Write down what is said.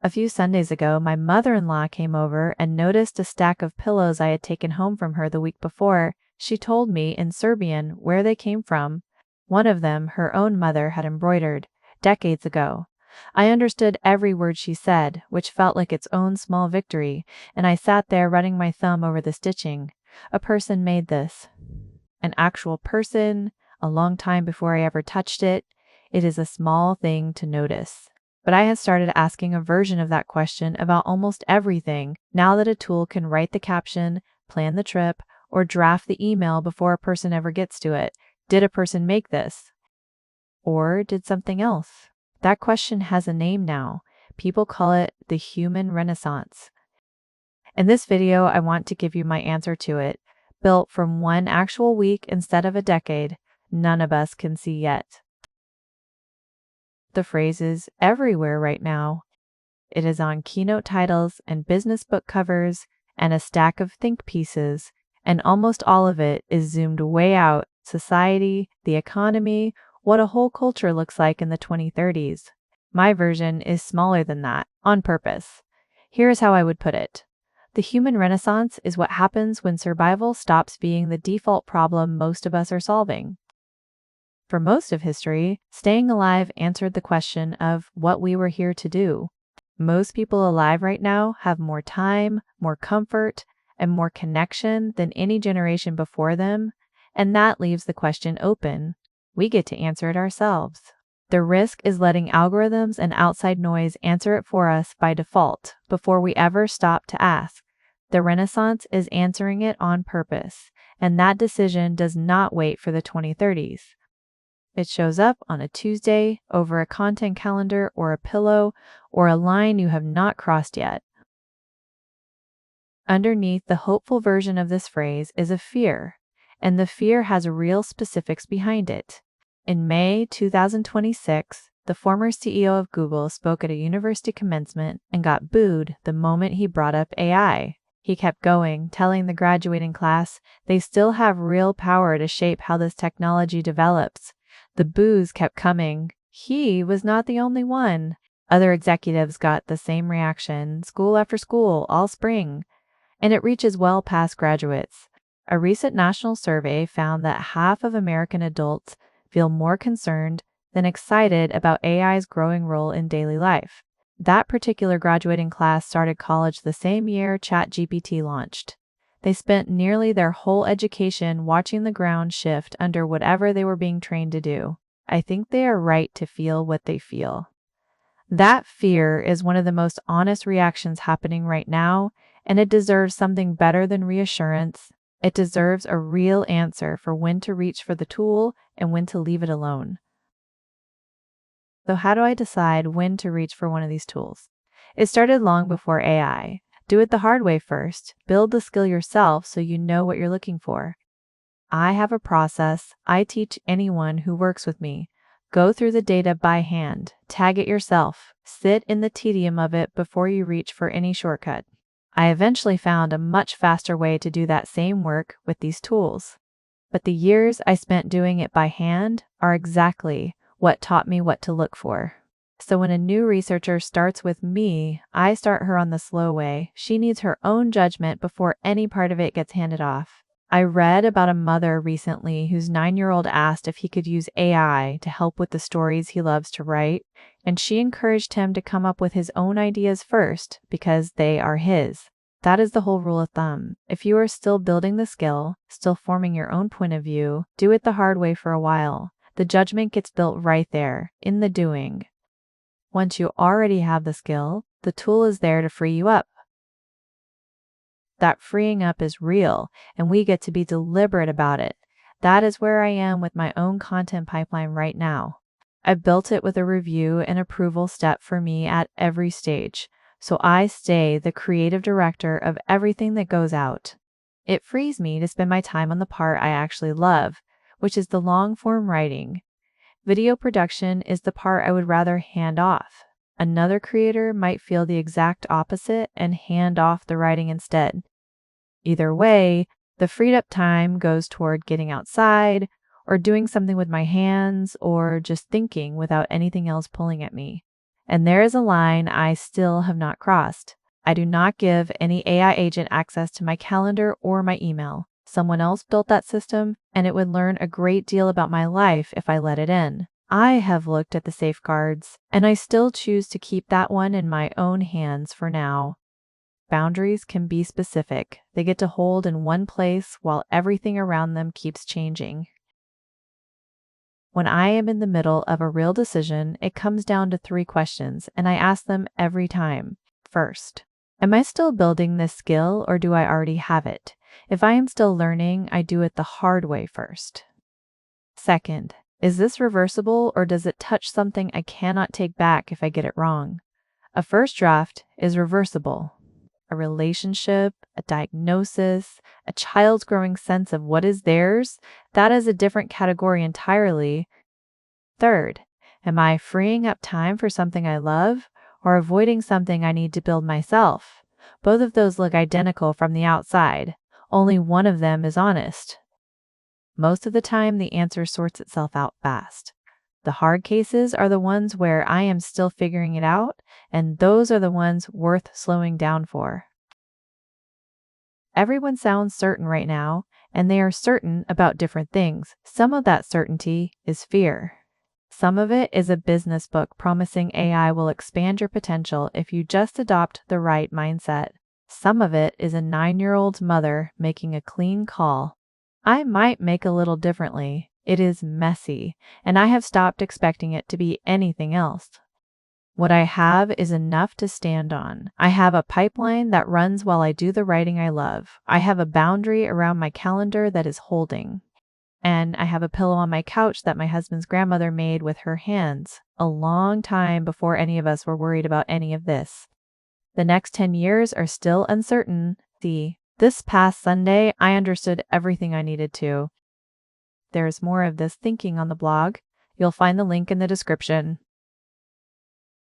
A few Sundays ago, my mother-in-law came over and noticed a stack of pillows I had taken home from her the week before. She told me in Serbian where they came from. One of them her own mother had embroidered decades ago. I understood every word she said, which felt like its own small victory, and I sat there running my thumb over the stitching. A person made this. An actual person, a long time before I ever touched it. It is a small thing to notice. But I have started asking a version of that question about almost everything now that a tool can write the caption, plan the trip, or draft the email before a person ever gets to it. Did a person make this? Or did something else? That question has a name now. People call it the human renaissance. In this video, I want to give you my answer to it, built from one actual week instead of a decade none of us can see yet. The phrase is everywhere right now. It is on keynote titles and business book covers and a stack of think pieces, and almost all of it is zoomed way out: society, the economy, what a whole culture looks like in the 2030s. My version is smaller than that, on purpose. Here's how I would put it. The human renaissance is what happens when survival stops being the default problem most of us are solving. For most of history, staying alive answered the question of what we were here to do. Most people alive right now have more time, more comfort, and more connection than any generation before them, and that leaves the question open. We get to answer it ourselves. The risk is letting algorithms and outside noise answer it for us by default before we ever stop to ask. The Renaissance is answering it on purpose, and that decision does not wait for the 2030s. It shows up on a Tuesday, over a content calendar or a pillow, or a line you have not crossed yet. Underneath the hopeful version of this phrase is a fear, and the fear has real specifics behind it. In May 2026, the former CEO of Google spoke at a university commencement and got booed the moment he brought up AI. He kept going, telling the graduating class they still have real power to shape how this technology develops. The boos kept coming. He was not the only one. Other executives got the same reaction, school after school, all spring. And it reaches well past graduates. A recent national survey found that half of American adults feel more concerned than excited about AI's growing role in daily life. That particular graduating class started college the same year ChatGPT launched. They spent nearly their whole education watching the ground shift under whatever they were being trained to do. I think they are right to feel what they feel. That fear is one of the most honest reactions happening right now, and it deserves something better than reassurance. It deserves a real answer for when to reach for the tool and when to leave it alone. So how do I decide when to reach for one of these tools? It started long before AI. Do it the hard way first. Build the skill yourself so you know what you're looking for. I have a process I teach anyone who works with me. Go through the data by hand. Tag it yourself. Sit in the tedium of it before you reach for any shortcut. I eventually found a much faster way to do that same work with these tools. But the years I spent doing it by hand are exactly what taught me what to look for. So when a new researcher starts with me, I start her on the slow way. She needs her own judgment before any part of it gets handed off. I read about a mother recently whose 9-year-old asked if he could use AI to help with the stories he loves to write, and she encouraged him to come up with his own ideas first because they are his. That is the whole rule of thumb. If you are still building the skill, still forming your own point of view, do it the hard way for a while. The judgment gets built right there, in the doing. Once you already have the skill, the tool is there to free you up. That freeing up is real, and we get to be deliberate about it. That is where I am with my own content pipeline right now. I've built it with a review and approval step for me at every stage, so I stay the creative director of everything that goes out. It frees me to spend my time on the part I actually love, which is the long-form writing. Video production is the part I would rather hand off. Another creator might feel the exact opposite and hand off the writing instead. Either way, the freed up time goes toward getting outside, or doing something with my hands, or just thinking without anything else pulling at me. And there is a line I still have not crossed. I do not give any AI agent access to my calendar or my email. Someone else built that system, and it would learn a great deal about my life if I let it in. I have looked at the safeguards, and I still choose to keep that one in my own hands for now. Boundaries can be specific. They get to hold in one place while everything around them keeps changing. When I am in the middle of a real decision, it comes down to 3 questions, and I ask them every time. First, am I still building this skill or do I already have it? If I am still learning, I do it the hard way first. Second, is this reversible or does it touch something I cannot take back if I get it wrong? A first draft is reversible. A relationship, a diagnosis, a child's growing sense of what is theirs, that is a different category entirely. Third, am I freeing up time for something I love or avoiding something I need to build myself? Both of those look identical from the outside. Only one of them is honest. Most of the time, the answer sorts itself out fast. The hard cases are the ones where I am still figuring it out, and those are the ones worth slowing down for. Everyone sounds certain right now, and they are certain about different things. Some of that certainty is fear. Some of it is a business book promising AI will expand your potential if you just adopt the right mindset. Some of it is a 9-year-old's mother making a clean call. I might make a little differently. It is messy, and I have stopped expecting it to be anything else. What I have is enough to stand on. I have a pipeline that runs while I do the writing I love. I have a boundary around my calendar that is holding. And I have a pillow on my couch that my husband's grandmother made with her hands a long time before any of us were worried about any of this. The next 10 years are still uncertain. This past Sunday, I understood everything I needed to. There's more of this thinking on the blog. You'll find the link in the description.